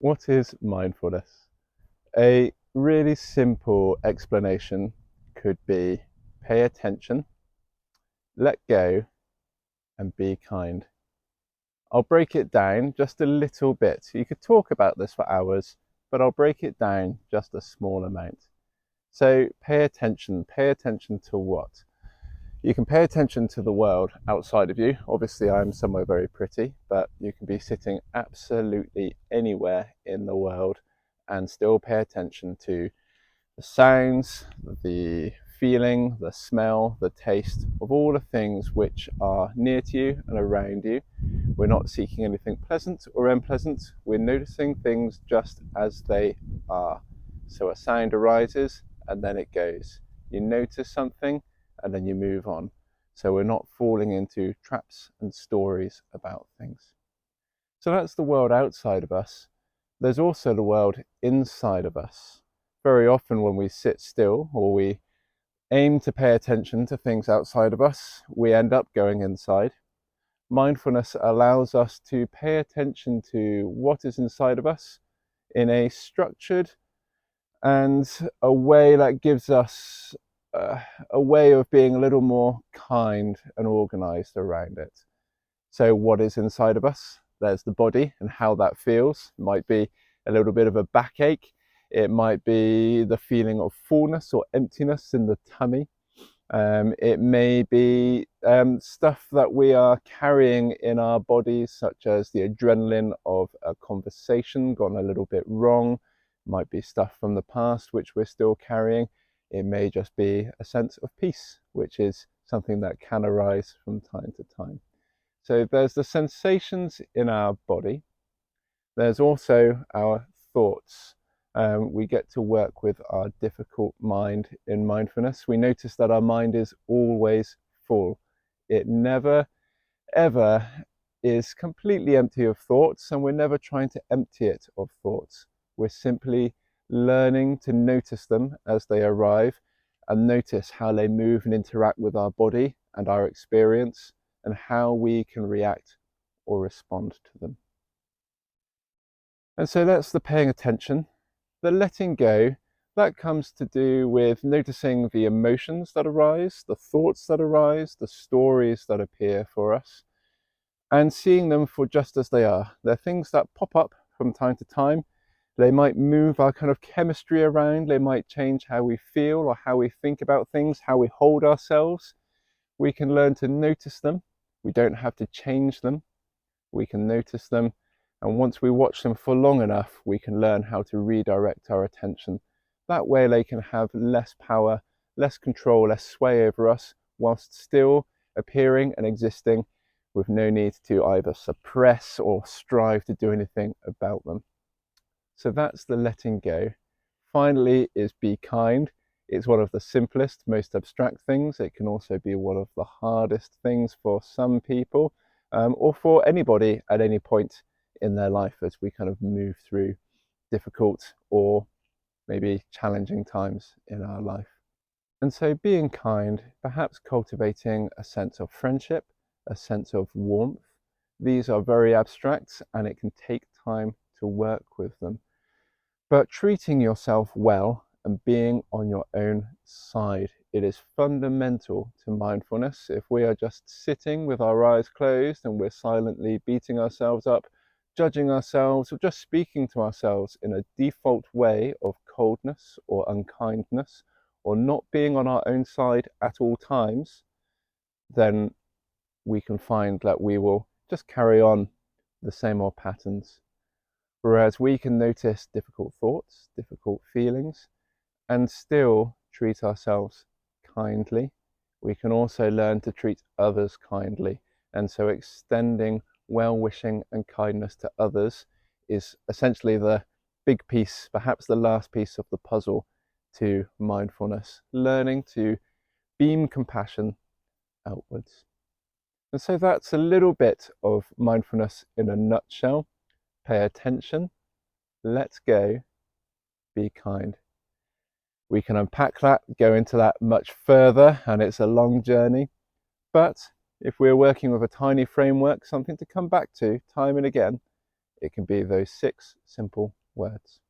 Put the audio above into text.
What is mindfulness? A really simple explanation could be pay attention, let go, and be kind. I'll break it down just a little bit. You could talk about this for hours, but I'll break it down just a small amount. So pay attention. Pay attention to what? You can pay attention to the world outside of you. Obviously, I'm somewhere very pretty, but you can be sitting absolutely anywhere in the world and still pay attention to the sounds, the feeling, the smell, the taste of all the things which are near to you and around you. We're not seeking anything pleasant or unpleasant. We're noticing things just as they are. So a sound arises and then it goes. You notice something and then you move on. So we're not falling into traps and stories about things. So that's the world outside of us. There's also the world inside of us. Very often when we sit still or we aim to pay attention to things outside of us, we end up going inside. Mindfulness allows us to pay attention to what is inside of us in a structured and a way that gives us a way of being a little more kind and organized around it. So, what is inside of us? There's the body and how that feels. It might be a little bit of a backache. It might be the feeling of fullness or emptiness in the tummy. It may be stuff that we are carrying in our bodies, such as the adrenaline of a conversation gone a little bit wrong. It might be stuff from the past which we're still carrying. It may just be a sense of peace, which is something that can arise from time to time. So there's the sensations in our body. There's also our thoughts. We get to work with our difficult mind in mindfulness. We notice that our mind is always full. It never, ever is completely empty of thoughts, and we're never trying to empty it of thoughts. We're simply learning to notice them as they arrive and notice how they move and interact with our body and our experience and how we can react or respond to them. And so that's the paying attention. The letting go, that comes to do with noticing the emotions that arise, the thoughts that arise, the stories that appear for us, and seeing them for just as they are. They're things that pop up from time to time. They might move our kind of chemistry around. They might change how we feel or how we think about things, how we hold ourselves. We can learn to notice them. We don't have to change them. We can notice them. And once we watch them for long enough, we can learn how to redirect our attention. That way they can have less power, less control, less sway over us, whilst still appearing and existing with no need to either suppress or strive to do anything about them. So that's the letting go. Finally is be kind. It's one of the simplest, most abstract things. It can also be one of the hardest things for some people, or for anybody at any point in their life as we kind of move through difficult or maybe challenging times in our life. And so being kind, perhaps cultivating a sense of friendship, a sense of warmth, these are very abstract and it can take time to work with them. But treating yourself well and being on your own side, it is fundamental to mindfulness. If we are just sitting with our eyes closed and we're silently beating ourselves up, judging ourselves, or just speaking to ourselves in a default way of coldness or unkindness, or not being on our own side at all times, then we can find that we will just carry on the same old patterns. Whereas we can notice difficult thoughts, difficult feelings, and still treat ourselves kindly. We can also learn to treat others kindly. And so extending well-wishing and kindness to others is essentially the big piece, perhaps the last piece of the puzzle to mindfulness, learning to beam compassion outwards. And so that's a little bit of mindfulness in a nutshell. Pay attention, let go, be kind. We can unpack that, go into that much further, and it's a long journey. But if we're working with a tiny framework, something to come back to time and again, It can be those 6 simple words.